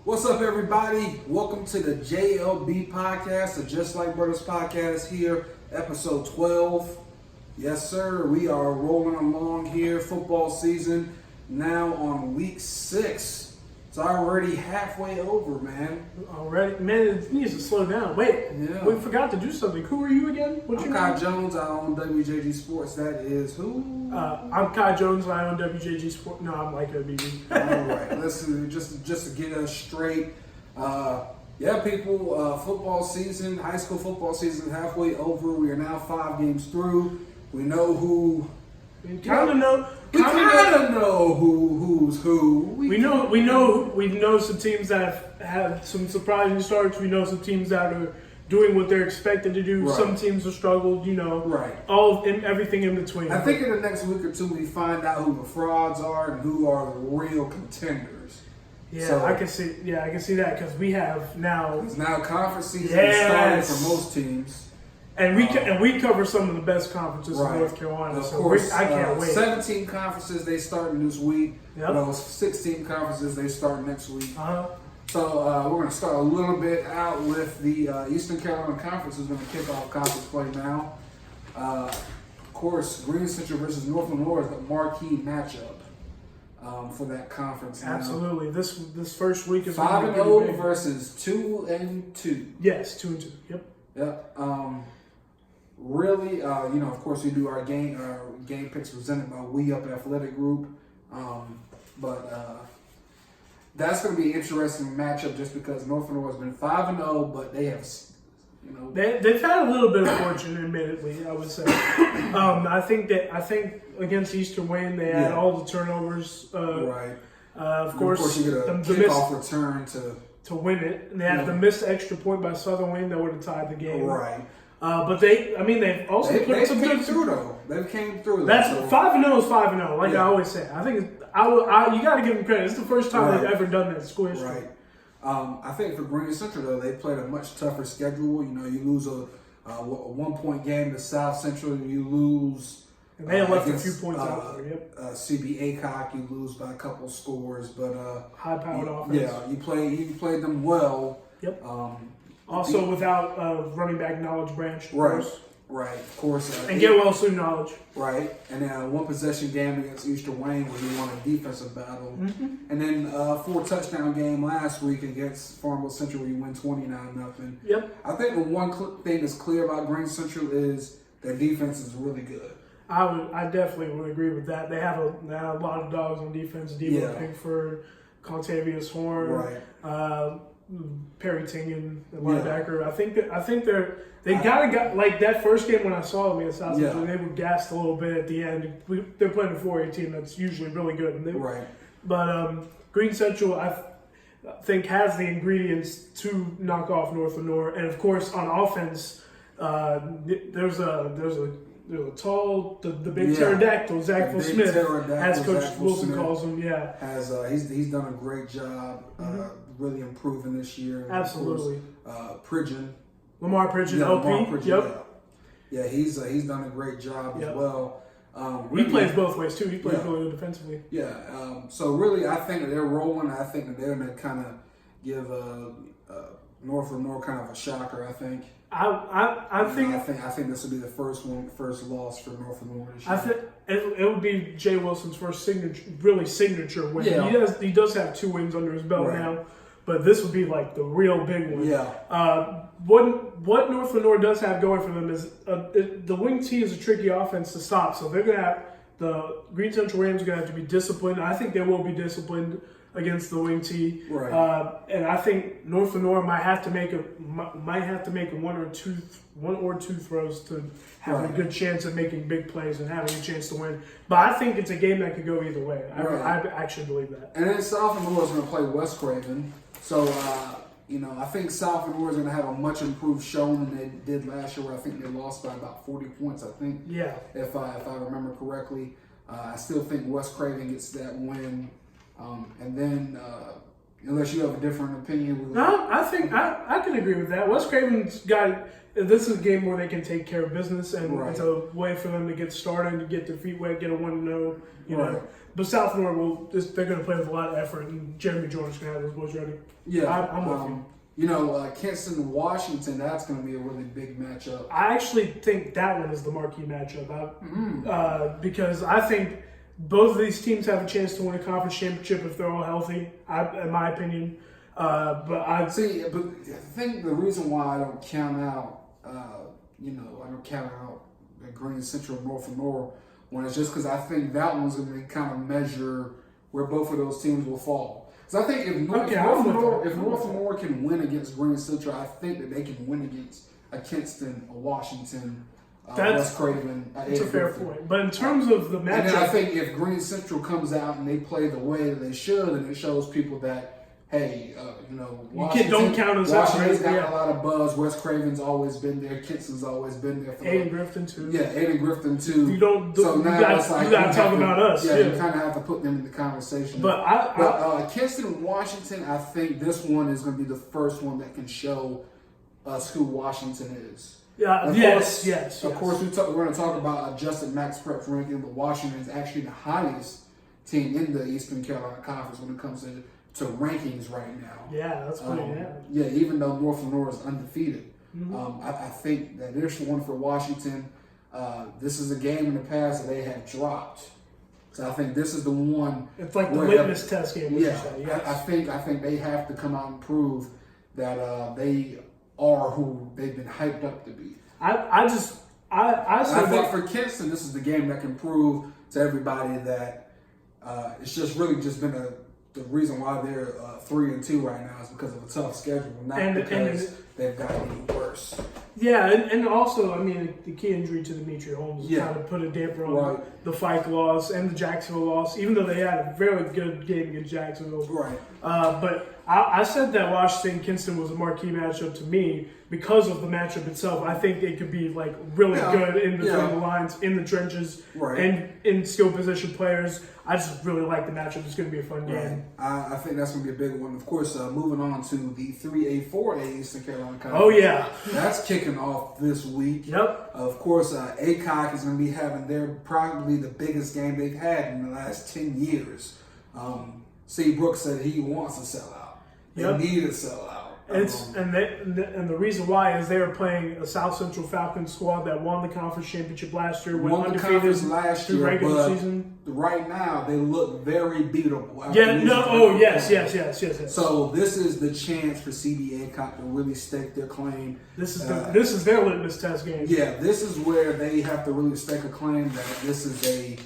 What's up, everybody? Welcome to the JLB podcast, the Just Like Bruddas podcast here, episode 12. Yes, sir, we are rolling along here. Football season now on week 6. It's already halfway over, man. Already? Man, it needs to slow down. Wait, we forgot to do something. Who are you again? I'm Kyle Jones. I own WJG Sports. That is who? I'm Kyle Jones. I own WJG Sports. No, I'm like OBB. All right. Listen, just to get us straight. People, football season, high school football season halfway over. We are now 5 games through. We know who. We kind of know who's who. We know some teams that have some surprising starts. We know some teams that are doing what they're expected to do. Right. Some teams have struggled. Right. Everything in between. I think in the next week or two we find out who the frauds are and who are the real contenders. Yeah, so, I can see that because we have now. Because now conference season is starting for most teams. And we cover some of the best conferences in North Carolina, of course, I can't wait. 17 conferences they starting this week. Yep. Those 16 conferences they start next week. Uh-huh. So we're going to start a little bit out with the Eastern Carolina Conference is going to kick off conference play now. Of course, Green Central versus North Lenore is the marquee matchup for that conference. Absolutely, this first week is 5-0 versus 2-2. Yes, 2-2. Yep. Yep. Really, of course, we do our game picks presented by We Up Athletic Group. That's going to be an interesting matchup just because North Lenore has been 5-0, but they have, they've had a little bit of fortune, admittedly, I would say. I think against Eastern Wayne they had all the turnovers. Right. Of course, you get a kickoff return to win it, and they have the missed extra point by Southern Wayne that would have tied the game. Right. But they've also put some good through though. They came through. That's 5-0 is 5-0. Like I always say, I think you got to give them credit. It's the first time they've ever done that in school history. Right. I think for Green Central though, they played a much tougher schedule. You lose a 1-point game to South Central. You lose. And they left a few points out there. Yep. CB Acock, you lose by a couple scores, but high-powered offense. Yeah, you played them well. Yep. Also, without running back Knowledge Branch, of course. Right, of course. And get well soon Knowledge. Right, and then a 1-possession game against Eastern Wayne where you won a defensive battle. Mm-hmm. And then a 4-touchdown game last week against Farmville Central where you win 29-0. Yep. I think the one thing that's clear about Green Central is their defense is really good. I definitely would agree with that. They have a lot of dogs on defense. Debo Pickford, Contavious Horn, Perry Tingen, the linebacker. I think they got like that first game when I saw them against South Central. They were gassed a little bit at the end. They're playing a 4A team that's usually really good. But Green Central, I think, has the ingredients to knock off North Lenore, and of course on offense, there's a tall, the big pterodactyl, Zachville Smith, as Coach Wilson calls him. Yeah, he's done a great job, really improving this year. And absolutely. Lamar Pridgeon, LP. Yeah, he's done a great job as well. He plays both ways too. He plays really good defensively. Yeah. So really, I think that they're rolling. I think that they're going to kind of give North Lenore kind of a shocker. I think. I think this will be the first loss for North Lenore this year. I think it would be Jay Wilson's first signature win. Yeah. He does have 2 wins under his belt now, but this would be like the real big one. Yeah. What North Lenore does have going for them is the wing T is a tricky offense to stop, so they're gonna have the Green Central Rams are gonna have to be disciplined. I think they will be disciplined against the wing T, and I think North Lenore might have to make one or two throws to have a good chance of making big plays and having a chance to win. But I think it's a game that could go either way. I actually believe that. And then South Lenore is going to play West Craven, so I think South Lenore is going to have a much improved showing than they did last year, where I think they lost by about 40 points. I think, if I remember correctly. I still think West Craven gets that win. And then Unless you have a different opinion. No, I think I can agree with that. West Craven's got. This is a game where they can take care of business, and it's a way for them to get started, to get their feet wet, get a 1-0. You know. But South Florida they're going to play with a lot of effort, and Jeremy Jordan's going to have those boys ready. Yeah, I'm with you. You know, Kinston, Washington, that's going to be a really big matchup. I actually think that one is the marquee matchup because I think both of these teams have a chance to win a conference championship if they're all healthy, in my opinion. But I think the reason why I don't count out, I don't count out the Green Central North and North one is just because I think that one's going to kind of measure where both of those teams will fall. Because I think if North and North can win against Green Central, I think that they can win against a Kinston, a Washington, West Craven. That's a fair point. But in terms of the matchup, and then I think if Green Central comes out and they play the way that they should, and it shows people that, hey, don't count us out. Washington's got a lot of buzz. West Craven's always been there. Kinston's always been there. Aiden Grifton too. Yeah, Aiden Grifton too. You don't. So now it's like you got to talk about us. Yeah, you kind of have to put them in the conversation. But Kinston and Washington, I think this one is going to be the first one that can show us who Washington is. Yeah. Yes. Of course, we're going to talk about adjusted max prep ranking, but Washington is actually the highest team in the Eastern Carolina Conference when it comes to rankings right now. Yeah, that's pretty Yeah, even though North and North is undefeated. I think that there's one for Washington. This is a game in the past that they have dropped. So I think this is the one. It's like the litmus test game. Yes. I think they have to come out and prove that they are who they've been hyped up to be. I think for Kinston, this is the game that can prove to everybody that it's just really just been the reason why they're 3-2 right now is because of a tough schedule, not because they've gotten any worse. Yeah, and also, I mean, the key injury to Demetri Holmes kind of put a damper on the Fike loss and the Jacksonville loss, even though they had a very good game against Jacksonville. Right. But I said that Washington-Kinston was a marquee matchup to me because of the matchup itself. I think it could be like really good in between the lines, in the trenches, and in skill position players. I just really like the matchup. It's going to be a fun game. I think that's going to be a big one. Of course, moving on to the 3A, 4A Eastern Carolina Conference. Oh, yeah. That's kicking off this week. Yep. Of course, ACOC is going to be having probably the biggest game they've had in the last 10 years. C. Brooks said he wants to sell out. They need to sell out. And the reason why is they are playing a South Central Falcons squad that won the conference championship last year, went undefeated through regular season. Right now, they look very beatable. Yes. So this is the chance for CBA Cop to really stake their claim. This is their litmus test game. Yeah, this is where they have to really stake a claim that this is a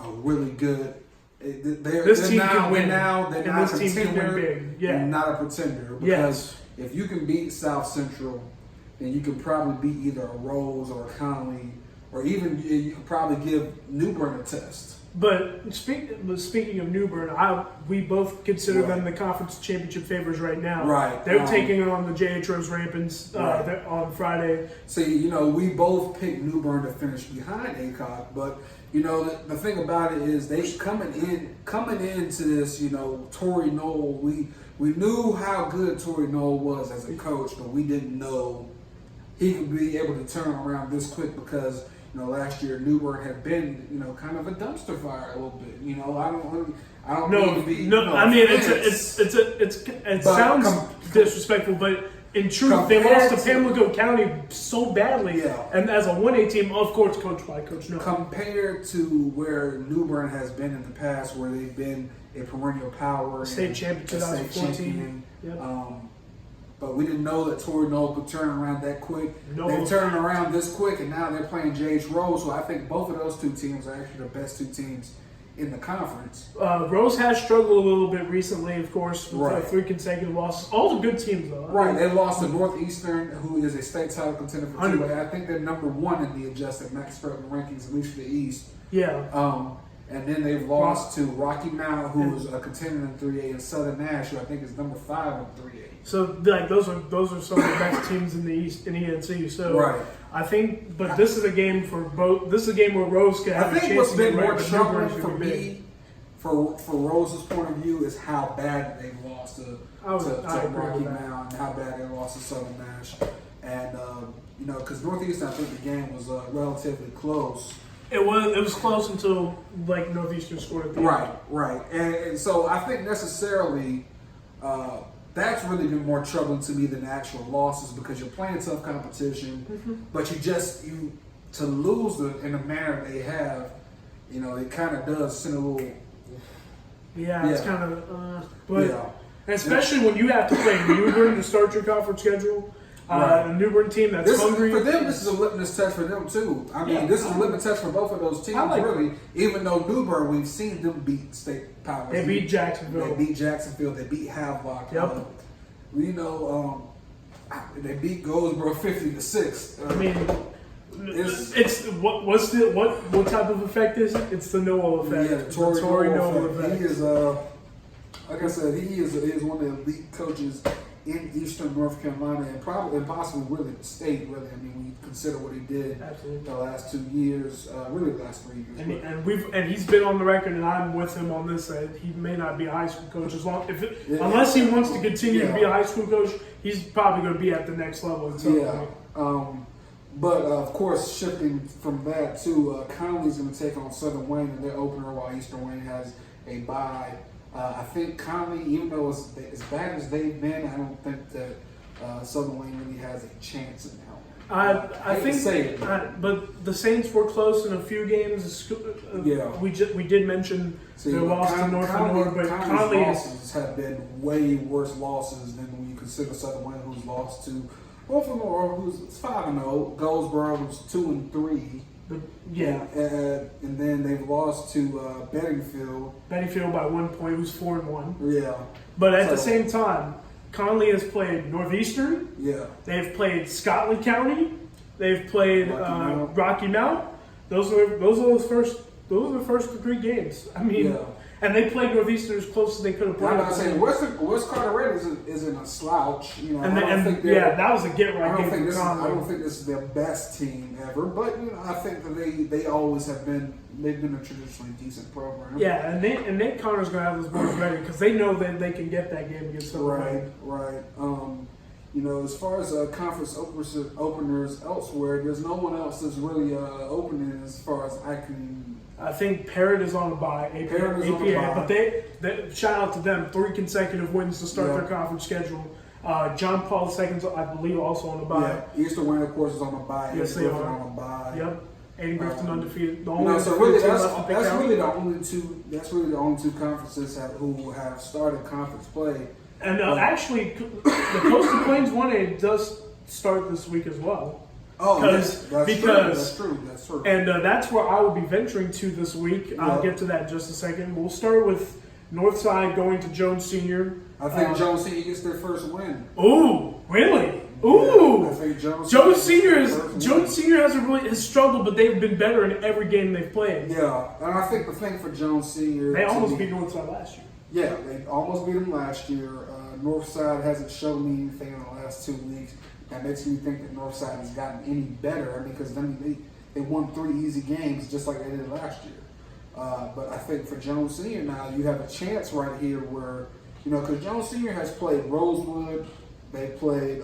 really good. This team can win now. They're not a pretender. Yeah, not a pretender. Because if you can beat South Central, then you can probably beat either a Rose or a Conley, or even you can probably give New Bern a test. But speaking of New Bern, we both consider them the conference championship favorites right now. Right. They're taking on the JH Rose Rampants on Friday. See, we both picked New Bern to finish behind ACOC, but the thing about it is they coming into this, Torrey Noel, we knew how good Torrey Noel was as a coach, but we didn't know he could be able to turn around this quick because last year New Bern had been kind of a dumpster fire a little bit. I don't mean to be. I mean it sounds disrespectful, but in truth, they lost to Pamlico County so badly. Yeah. And as a 1A team, of course, coached by Coach Noel. Compared to where New Bern has been in the past, where they've been a perennial power. State champion 2014. Yep. But we didn't know that Torrey Noel could turn around that quick. They've turned around this quick, and now they're playing JH Rose. So I think both of those two teams are actually the best two teams in the conference. Rose has struggled a little bit recently, of course, with 3 consecutive losses. All the good teams, though. Right. They lost to Northeastern, who is a state title contender for 2A. I think they're number 1 in the adjusted max prep rankings, at least for the East. Yeah. And then they've lost to Rocky Mount, who is a contender in 3A, and Southern Nash, who I think is number 5 in 3A. So those are some of the best teams in the East in ENC. So I think, but this is a game for both. This is a game where Rose can have a chance. I think what's been more troubling for Rose's point of view is how bad they lost to Rocky Mount and how bad they lost to Southern Nash. And, because Northeastern, I think the game was relatively close. It was close until like Northeastern scored at the end. Right. And so I think necessarily that's really been more troubling to me than the actual losses because you're playing tough competition, but to lose in the manner they have, it kind of does send a little. Yeah, it's kind of. Especially when you have to play Newbern to start your conference schedule. A Newbern team that's hungry. For them, this is a litmus test for them, too. I mean, this is a litmus test for both of those teams, really. Even though Newbern, we've seen them beat state powers. They beat Jacksonville. They beat Havelock. Yep. They beat Goldsboro 50-6. I mean, it's what type of effect is it? It's the Noah effect. Yeah, the Tory Noah effect. He is, like I said, he is one of the elite coaches in Eastern North Carolina and possibly really the state, really. I mean, when you consider what he did the last 2 years, really the last 3 years. And he's been on the record, and I'm with him on this, that he may not be a high school coach unless he wants to continue to be a high school coach. He's probably going to be at the next level at some point. But of course, shifting from that to Conley's going to take on Southern Wayne in their opener, while Eastern Wayne has a bye. I think Conley, even though as bad as they've been, I don't think that Southern Wayne really has a chance in that one. I think, but the Saints were close in a few games. We did mention their loss to North and North, but Conley's losses have been way worse losses than when you consider Southern Wayne, who's lost to Baltimore, who's 5-0, Goldsboro, who's 2-3. And then they've lost to Beddingfield. Beddingfield by 1 point, who's 4-1. Yeah. But at the same time, Conley has played Northeastern. Yeah. They've played Scotland County. They've played Rocky Mount. Those are the first 3 games. I mean, and they played Northeastern as close as they could have played. I'm not saying West Carteret isn't a slouch. That was a get-right game for Conley. I don't think this is their best team ever, but I think that they always have been. They've been a traditionally decent program. Yeah, and Nate Connor's gonna have those boys ready because they know that they can get that game against Southern. Right. As far as conference openers elsewhere, there's no one else that's really opening as far as I can. I think Parrott is on a bye. APR, but they shout out to them. 3 consecutive wins to start their conference schedule. John Paul II's, I believe, also on a bye. Yeah, Eastern Wayne, of course, is on a bye. Yes, they are on a bye. Yep. Aiden Griffin undefeated. That's really the only two conferences who have started conference play. And actually, the Coastal Plains 1A does start this week as well. That's true. And that's where I will be venturing to this week. I'll get to that in just a second. We'll start with Northside going to Jones Senior. I think Jones Senior gets their first win. Ooh, really? Ooh. Yeah, I think Jones Senior has struggled, but they've been better in every game they've played. Yeah, and I think the thing for Jones Senior, they almost beat Northside last year. Yeah, they almost beat them last year. Northside hasn't shown me anything in the last 2 weeks. That makes me think that Northside has gotten any better because they won 3 easy games just like they did last year. But I think for Jones Senior now, you have a chance right here where, because Jones Senior has played Rosewood, they played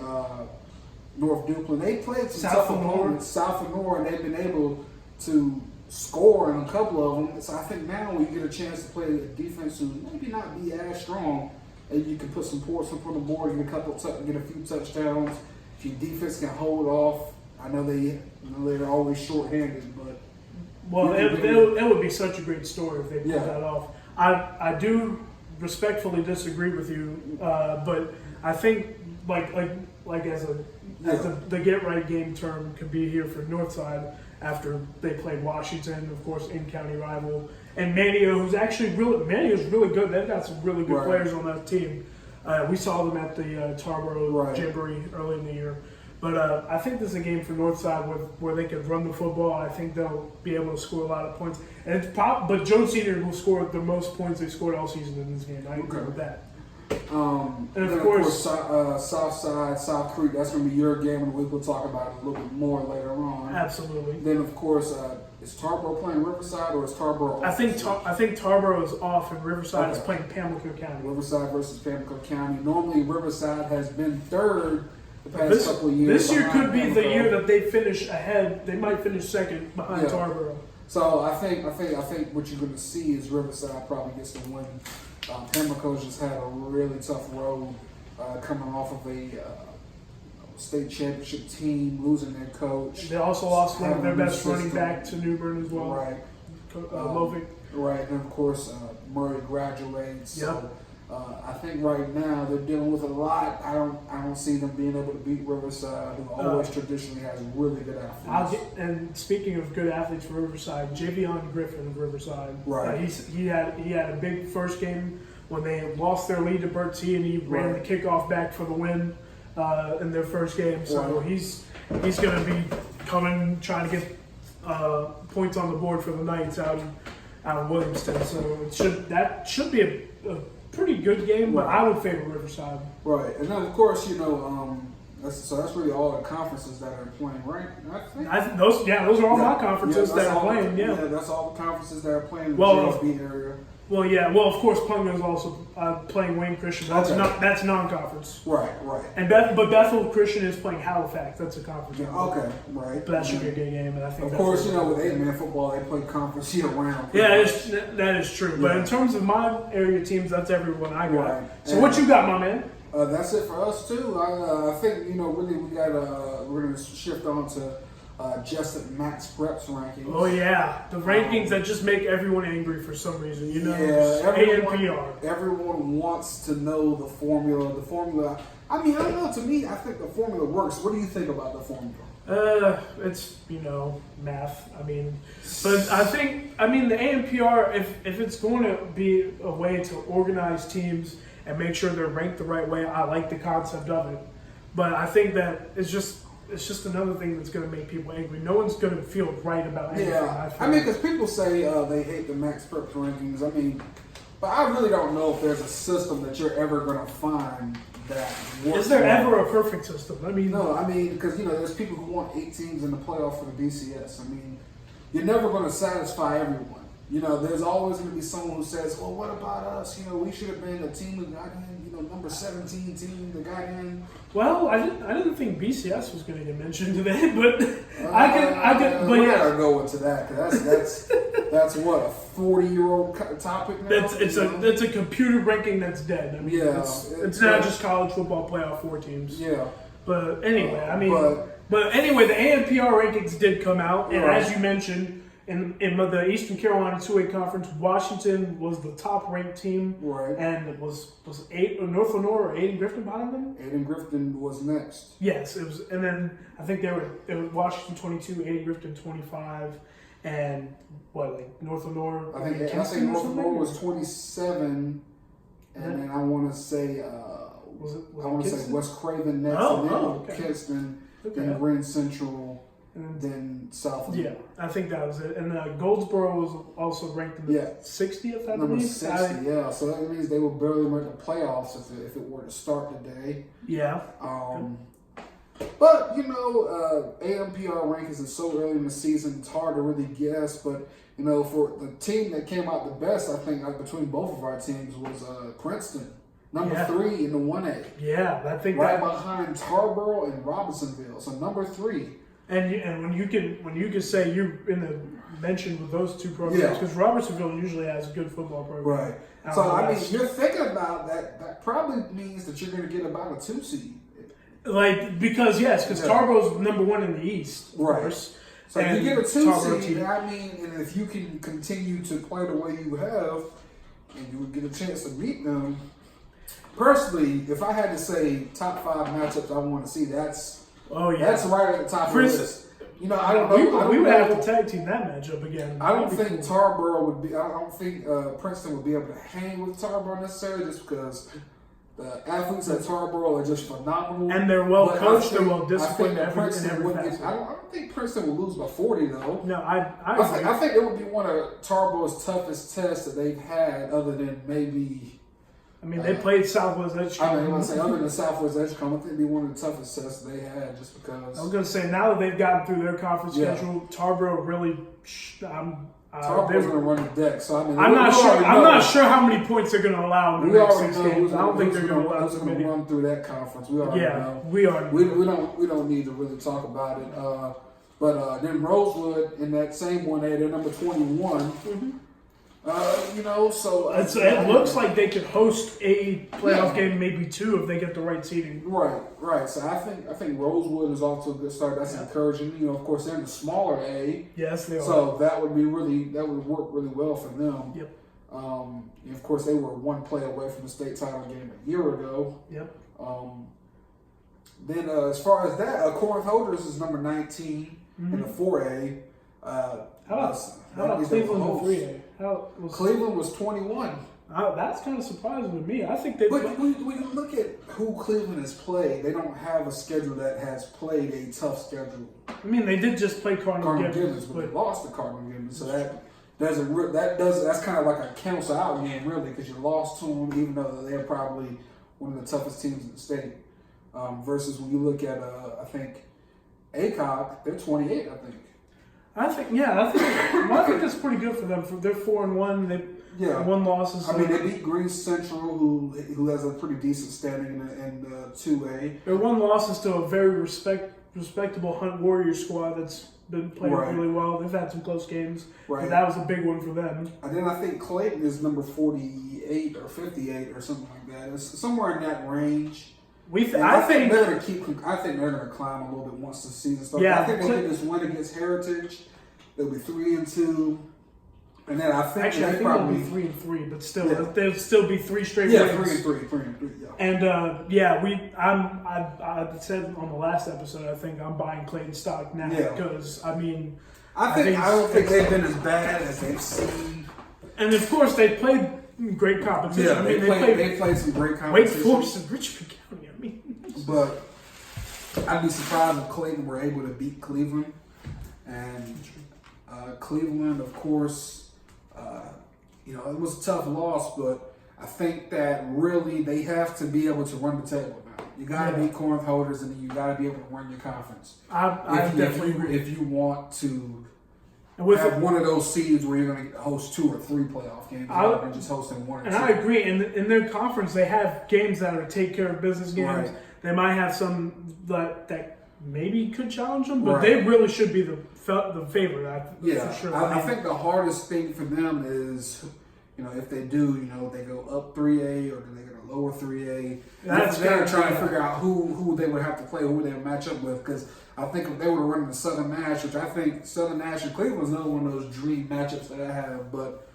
North Duplin, they played some tough opponents, South Lenore, and they've been able to score in a couple of them. So I think now we get a chance to play a defense who maybe not be as strong, and you can put some points up on the board, get a few touchdowns. If your defense can hold off, I know they're always short-handed, but it would be such a great story if they pulled that off. I do respectfully disagree with you, but I think as the get right game term could be here for Northside after they played Washington, of course, in-county rival, and Mania, who's actually Mania's really good. They've got some really good players on that team. We saw them at the Tarboro Jamboree early in the year. But I think this is a game for Northside where they can run the football. I think they'll be able to score a lot of points. But Jones Senior will score the most points they scored all season in this game. I agree with that. And of course, Southside, South Creek, that's going to be your game of the week. We'll talk about it a little bit more later on. Absolutely. Then, of course, Is Tarboro playing Riverside or is Tarboro? I think Tarboro is off and Riverside is playing Pamlico County. Riverside versus Pamlico County. Normally, Riverside has been third the past couple of years. This year could be the year that they finish ahead. They might finish second behind Tarboro. So I think what you're going to see is Riverside probably gets the win. Pamlico's just had a really tough road coming off of a state championship team, losing their coach. They also lost one of their best running back to New Bern as well. Right. Lovick. Right, and of course Murray graduates. Yep. So I think right now they're dealing with a lot. I don't see them being able to beat Riverside, who always traditionally has really good athletes. And speaking of good athletes for Riverside, Javion Griffin of Riverside. Right. He had a big first game when they lost their lead to Bert T, and he ran the kickoff back for the win in their first game. So he's going to be trying to get points on the board for the Knights out of Williamston. So that should be a pretty good game, but I would favor Riverside. Right, and then of course that's really all the conferences that are playing, right? Those are all my conferences that are playing. Yeah, that's all the conferences that are playing in the JSB area. Well, yeah. Well, of course, Punga is also playing Wayne Christian. That's non-conference. Right. And Bethel Christian is playing Halifax. That's a conference. Yeah, okay, right. But that should be a good game, and I think. Of course, with 8-man football, they play conference year round. Yeah, that is true. But in terms of my area teams, that's everyone I got. Right. So what you got, my man? That's it for us too. I think really we got we're gonna shift on to Justin Max Preps rankings. Oh yeah, the rankings that just make everyone angry for some reason. AMPR. Everyone wants to know the formula. The formula. I mean, I don't know. To me, I think the formula works. What do you think about the formula? It's math. But the AMPR, if it's going to be a way to organize teams and make sure they're ranked the right way, I like the concept of it. But I think that it's just another thing that's going to make people angry. No one's going to feel right about anything. Yeah, because people say they hate the Max Preps rankings. But I really don't know if there's a system that you're ever going to find that works. Is there ever a perfect system? No. Because there's people who want 8 teams in the playoff for the BCS. You're never going to satisfy everyone. There's always going to be someone who says, "Well, what about us? We should have been a team who got in, number 17 team that got in." Well, I didn't think BCS was going to get mentioned today, but I could. But we gotta go into that because that's what a 40-year-old topic now. It's a computer ranking that's dead. It's not just college football playoff 4 teams. Yeah. But anyway, but anyway, the AMPR rankings did come out, and as you mentioned. In the Eastern Carolina 2A Conference, Washington was the top-ranked team, right? And it was North Lenore or Aiden-Grifton behind them. Aiden-Grifton was next. Yes, it was, and then I think they were Washington 22, Aiden-Grifton 25, and North Lenore. I think North Lenore was 27, and then I want to say West Craven next, and then Kinston, then Grand Central. And then South. Yeah, I think that was it. And Goldsboro was also ranked in the 60th, I believe. Number 60, So that means they will barely make the playoffs if it were to start today. Yeah. But, AMPR rankings is so early in the season, it's hard to really guess. But, for the team that came out the best, I think, between both of our teams was Princeton. Number 3 in the 1A. Yeah, I think behind Tarboro and Robinsonville. So number 3. And when you can say you're in the mention with those 2 programs, because Robertsonville usually has a good football program. Right. So you're thinking about that. That probably means that you're going to get about a 2 seed. Because Tarboro's number 1 in the East, of course. So if you get a 2 seed, and if you can continue to play the way you have, and you would get a chance to beat them. Personally, if I had to say top 5 matchups I want to see, that's right at the top of the list. I don't know. We would have to tag team that matchup again. I don't think Tarboro would be. I don't think Princeton would be able to hang with Tarboro necessarily, just because the athletes at Tarboro are just phenomenal, and they're well coached, they're well disciplined. I don't think Princeton will lose by 40 though. No, I think it would be one of Tarboro's toughest tests that they've had, other than maybe I mean, they played Southwest Edgecombe. I mean, I was say other than Southwest Edgecombe, I think it'd be one of the toughest tests they had, just because. I was going to say, now that they've gotten through their conference schedule, Tarboro really. Tarbo's going to run the deck, so I mean, I'm not sure how many points they're going to allow in the next 6 games. I don't think they're going to allow too many. Run through that conference. We already know. We already know. We don't need to really talk about it. But then Rosewood in that same 1A, they're number 21. So it looks like they could host a playoff game, maybe 2, if they get the right seeding. Right. So I think Rosewood is off to a good start. That's encouraging. Of course, they're in the smaller A. Yes, they are. So that would work really well for them. Yep. And of course, they were 1 play away from the state title game a year ago. Yep. Then as far as that, Corinth Holders is number 19 in the 4A. How about Cleveland in 3A? Cleveland was 21. That's kind of surprising to me. I think they. But when you look at who Cleveland has played, they don't have a schedule that has played a tough schedule. I mean, they did just play Cardinal Gibbons, but they lost to Cardinal Gibbons, so that's kind of like a cancel out game, really, because you lost to them, even though they're probably one of the toughest teams in the state. Versus when you look at I think ACOG, they're 28, I think. I think that's pretty good for them. They're 4-1. They 1 loss. I mean, they beat Green Central, who has a pretty decent standing in 2A. Their 1 loss is to a very respectable Hunt Warrior squad that's been playing really well. They've had some close games, but that was a big one for them. And then I think Clayton is number 48 or 58 or something like that. It's somewhere in that range. I think they're going to climb a little bit once the season starts. Yeah, I think they get this win against Heritage. They'll be 3-2, and then I think they'll be 3-3, but still, they'll still be 3 straight wins. 3-3. Yeah. And I said on the last episode, I think I'm buying Clayton stock now because I don't think they've been as bad as they've seen. And of course, they played great competition. Yeah, they played some great competition. Wake Forest and Richmond County. But I'd be surprised if Clayton were able to beat Cleveland. And Cleveland, of course, it was a tough loss, but I think that really they have to be able to run the table now. You got to beat Corinth Holders, and then you got to be able to run your conference. I definitely agree. If you want to have one of those seeds where you're going to host 2 or 3 playoff games rather than just hosting 1 or 2. And I agree. In their conference, they have games that are take care of business games. Right. They might have some that maybe could challenge them, but they really should be the favorite. For sure. I think the hardest thing for them is, if they do, they go up 3A or do they go to lower 3A. They're trying to figure out who they would have to play, who they would match up with. Because I think if they were running the Southern Nash, which I think Southern Nash and Cleveland is another one of those dream matchups that I have, but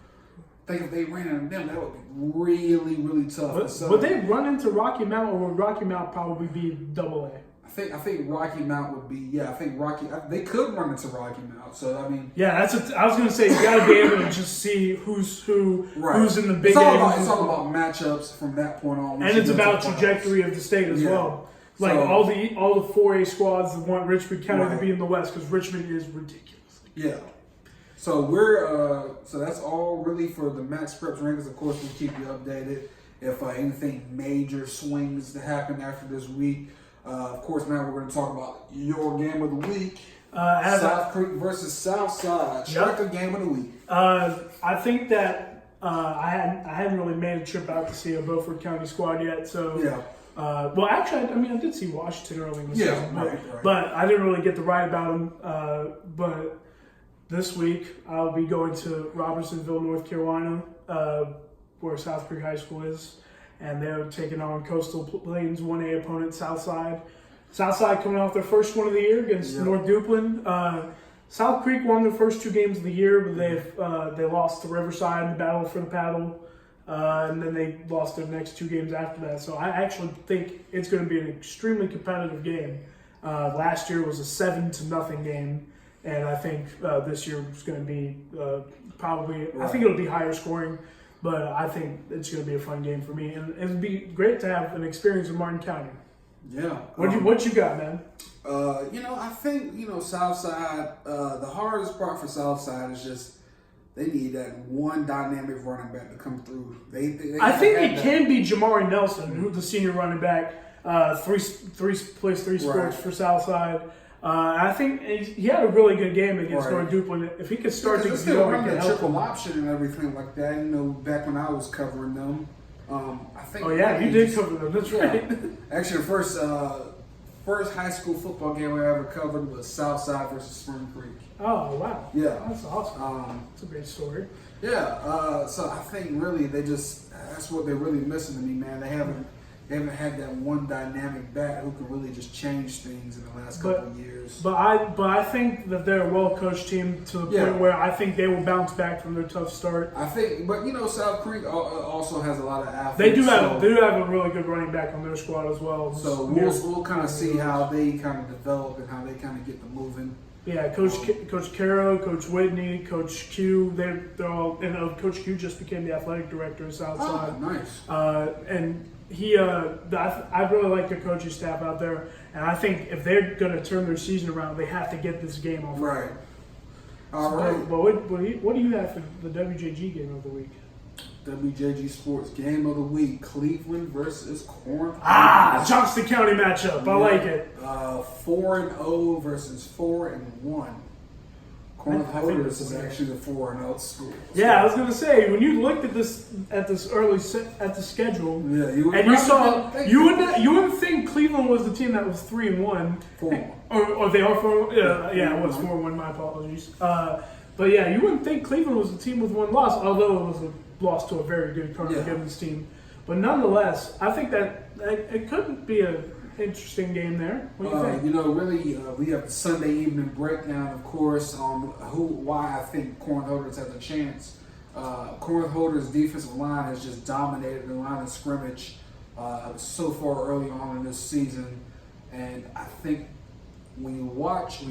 I think if they ran into them, that would be really, really tough. Would they run into Rocky Mount, or would Rocky Mount probably be Double A? I think Rocky Mount would be, I think they could run into Rocky Mount. So, I mean. Yeah, I was going to say, you got to be able to just see who's in the big game. It's all about matchups from that point on. And it's about trajectory of the state as well. Like all the 4A squads that want Richmond County to be in the West, because Richmond is ridiculous. Yeah. So so that's all really for the Max Preps rankings. Of course, we'll keep you updated if anything major swings that happen after this week. Of course, now we're going to talk about your game of the week. South Creek versus Southside. Striker game of the week. I think that I hadn't really made a trip out to see a Beaufort County squad yet, so well, actually, I did see Washington early in the season, but I didn't really get to write about them. But this week I'll be going to Robertsonville, North Carolina, where South Creek High School is, and they're taking on Coastal Plains 1A opponent Southside. Southside coming off their first one of the year against North Duplin. South Creek won their first 2 games of the year, but they lost to Riverside in the Battle for the Paddle, and then they lost their next 2 games after that. So I actually think it's going to be an extremely competitive game. Last year was a 7-0 game, and I think this year is going to be probably. I think it'll be higher scoring, but I think it's going to be a fun game for me, and it'd be great to have an experience in Martin County. Yeah. What you got, man? I think Southside. The hardest part for Southside is just They need that one dynamic running back to come through. I think it can be Jamari Nelson, who's the senior running back. Plays three sports for Southside. I think he had a really good game against North Duplin. If he could start to go, he can help triple option and everything like that. You know, back when I was covering them, I think. Oh yeah, you did cover them. That's right. Actually, the first high school football game I ever covered was Southside versus Spring Creek. Oh wow! Yeah, that's awesome. That's a great story. Yeah, so I think really that's what they're really missing to me, man. They haven't had that one dynamic back who can really just change things in the last couple of years. But I think that they're a well coached team to the point where I think they will bounce back from their tough start. I think, but South Creek also has a lot of athletes. They do have a really good running back on their squad as well. So we'll kind of see how they kind of develop and how they kind of get them moving. Yeah, Coach Caro, Coach Whitney, Coach Q, they're all, and Coach Q just became the athletic director of Southside. Oh, nice. And he, I really like the coaching staff out there, and I think if they're going to turn their season around, they have to get this game off. Right. All right. But what do you have for the WJG game of the week? WJG Sports Game of the Week: Cleveland versus Corinth. Johnston County matchup. I like it. 4-0 versus 4-1. Corinth Holders is actually the 4-0 school. Yeah, I was gonna say when you looked at this early at the schedule, you wouldn't think Cleveland was the team that was 3-1. 4-1. Or they are 4-1. Yeah, it was 4-1. My apologies. But yeah, you wouldn't think Cleveland was the team with one loss, although it was a loss to a very good Cardinal Gibbons team. But nonetheless, I think that it couldn't be an interesting game there. What do you think? Really, we have the Sunday evening breakdown, of course, on why I think Corinth Holders has a chance. Corinth Holders' defensive line has just dominated the line of scrimmage so far early on in this season. And I think when you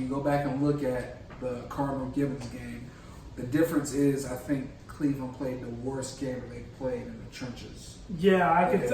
go back and look at the Cardinal Gibbons game, the difference is I think Cleveland played the worst game that they played in the trenches. Yeah, I could,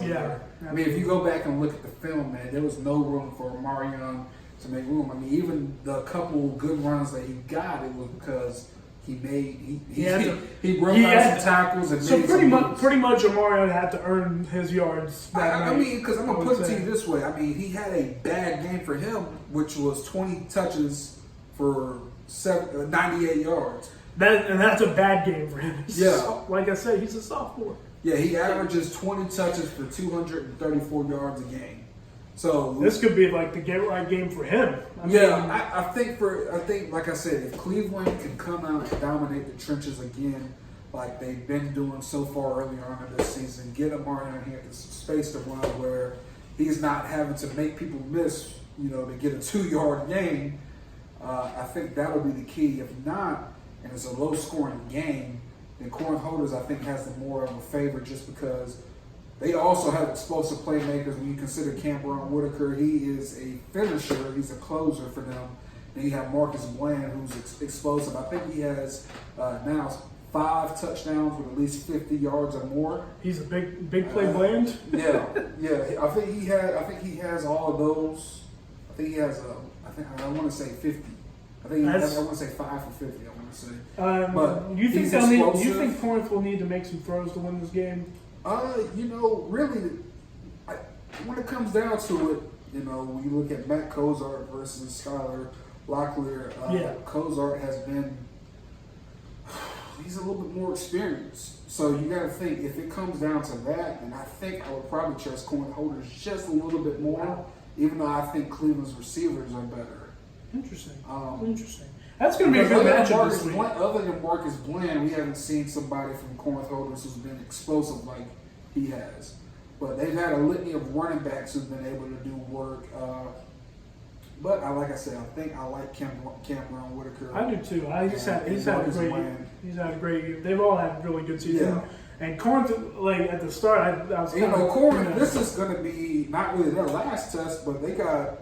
yeah. I mean, if you go back and look at the film, man, there was no room for Marion to make room. I mean, even the couple good runs that he got, it was because he broke out some tackles and so pretty much Omarion had to earn his yards. I mean, because I'm gonna put it to you this way. I mean, he had a bad game for him, which was 20 touches for 98 yards. That's a bad game for him. Yeah. Like I said, he's a sophomore. Yeah, he averages 20 touches for 234 yards a game. So this could be like the get-right game for him. I think like I said, if Cleveland can come out and dominate the trenches again, like they've been doing so far early on in this season, get Amari out here some space to run where he's not having to make people miss, to get a 2-yard gain. I think that'll be the key. If not, and it's a low-scoring game, then Corinth Holders, I think, has the more of a favor just because they also have explosive playmakers. When you consider Cameron Whitaker, he is a finisher. He's a closer for them. Then you have Marcus Bland, who's explosive. I think he has now 5 touchdowns with at least 50 yards or more. He's a big play Bland. Yeah. I think he has all of those. I think he has. I want to say 50. I want to say 5 for 50. I want to say. But you think Corinth will need to make some throws to win this game? Really, when it comes down to it, when you look at Matt Cozart versus Skylar Locklear, Cozart has been. He's a little bit more experienced. So you got to think, if it comes down to that, then I think I would probably trust Corinth Holders just a little bit more, even though I think Cleveland's receivers are better. Interesting. That's going to be a good matchup this week. Other than Marcus Bland, we haven't seen somebody from Corinth Holders who's been explosive like he has. But they've had a litany of running backs who've been able to do work. But like I said, I think I like Cameron Whitaker. I do too. He's had a great year. They've all had really good seasons. Yeah. And Corinth, at the start, I was Corinth. This is going to be not really their last test, but they got,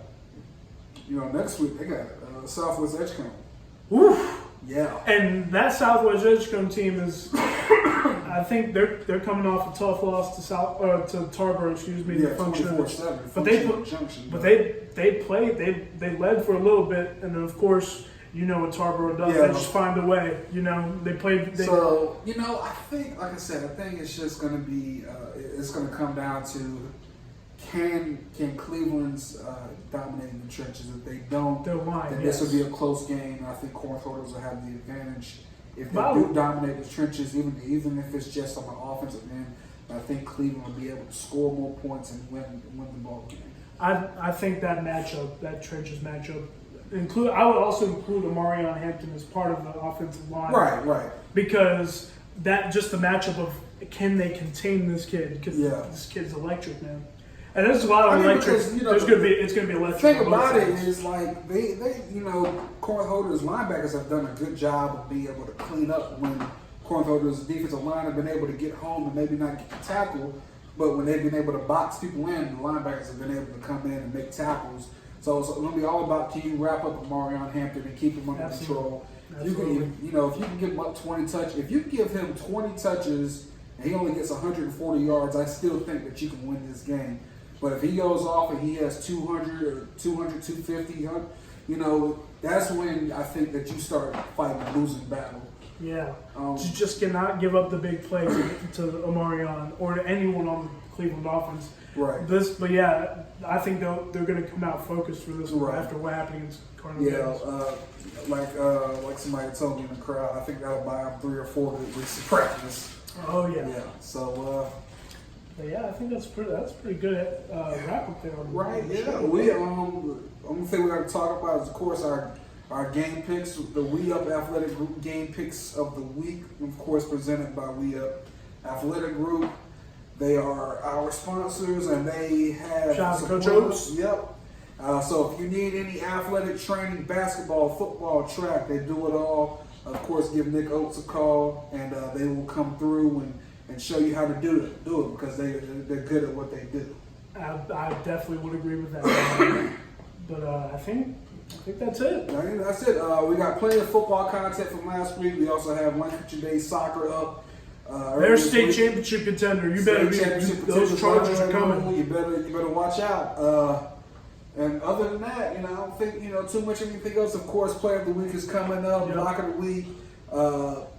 next week they got Southwest Edgecombe. Oof. Yeah. And that Southwest Edgecombe team is, I think they're coming off a tough loss to Tarboro, Yeah, 24-7. But they led for a little bit, and then of course you know what Tarboro does. Yeah. They just find a way. They played. So I think, like I said, I think it's just going to be. It's going to come down to can Cleveland's dominate in the trenches. If they don't, then this will be a close game. I think Cornhuskers will have the advantage. If they do dominate the trenches, even if it's just on the offensive end, I think Cleveland will be able to score more points and win the ball game. I think that matchup, that trenches matchup, I would also include Omarion Hampton as part of the offensive line. Right. Because that just the matchup of can they contain this kid? Because this kid's electric, man. And there's a lot of electric. It's going to be electric. The thing about it is, like, they Cornhuskers linebackers have done a good job of being able to clean up when Cornhuskers defensive line have been able to get home and maybe not get the tackle, but when they've been able to box people in, the linebackers have been able to come in and make tackles. So it's going to be all about, can you wrap up Omarion Hampton and keep him under control? Absolutely. If you can give him up 20 touches, if you give him 20 touches and he only gets 140 yards, I still think that you can win this game. But if he goes off and he has 200 or 250, that's when I think that you start fighting a losing battle. Yeah. You just cannot give up the big play to Omarion or to anyone on the Cleveland offense. Right. But yeah, I think they're going to come out focused for this one after what happened against Cardinals. Yeah, like somebody told me in the crowd, I think that'll buy them 3 or 4 good weeks of practice. Oh yeah. Yeah. So. But yeah, I think that's pretty good wrap up there. Right. Yeah. We only thing we got to talk about is, of course, our game picks, the We Up Athletic Group game picks of the week, of course, presented by We Up Athletic Group. They are our sponsors, and they have shout out to Coach Oates. Yep. So if you need any athletic training, basketball, football, track, they do it all. Of course, give Nick Oates a call, and they will come through and show you how to do it because they're good at what they do. I definitely would agree with that. But I think that's it. That's it. We got plenty of football content from last week. We also have Lancashire Day Soccer up. They're state championship contender. You better be. Those Chargers are coming. You better watch out. And other than that, I don't think too much anything else. Of course, Player of the Week is coming up. Yep. Block of the Week.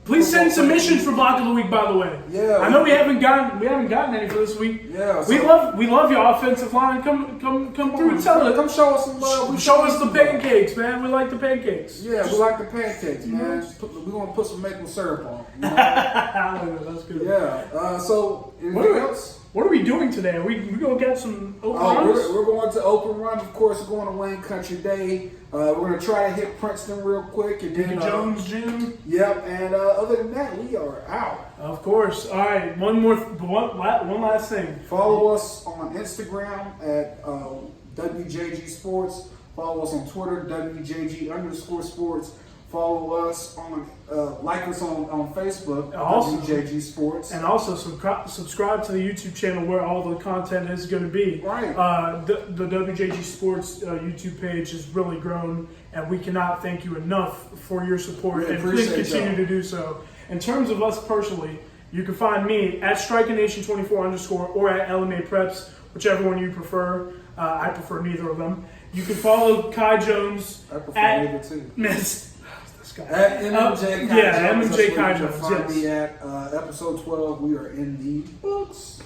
Please send submissions for Block of the Week, by the way. Yeah, I know we haven't gotten any for this week. Yeah, so we love your offensive line. Come through and tell it. Come show us some love. Show us the pancakes, man. We like the pancakes. Yeah, we like the pancakes, man. We're gonna put some maple syrup on. That's good. Yeah. So anything else? What are we doing today? Are we gonna get some open runs? We're going to open run. Of course, we're going to Wayne Country Day. We're going to try to hit Princeton real quick. And then Jones Gym. Yep. And other than that, we are out. Of course. All right. One last thing. Follow us on Instagram at WJG Sports. Follow us on Twitter, WJG_sports. Follow us on, like us on Facebook, WJG Sports. And also subscribe to the YouTube channel where all the content is going to be. Right. The WJG Sports YouTube page has really grown, and we cannot thank you enough for your support. And please continue to do so. In terms of us personally, you can find me at StrikeNation24_ or at LMA Preps, whichever one you prefer. I prefer neither of them. You can follow Kai Jones. I prefer neither too. At MMJ Kai Jones. MMJ Kai Jones. Find me at episode 12. We are in the books.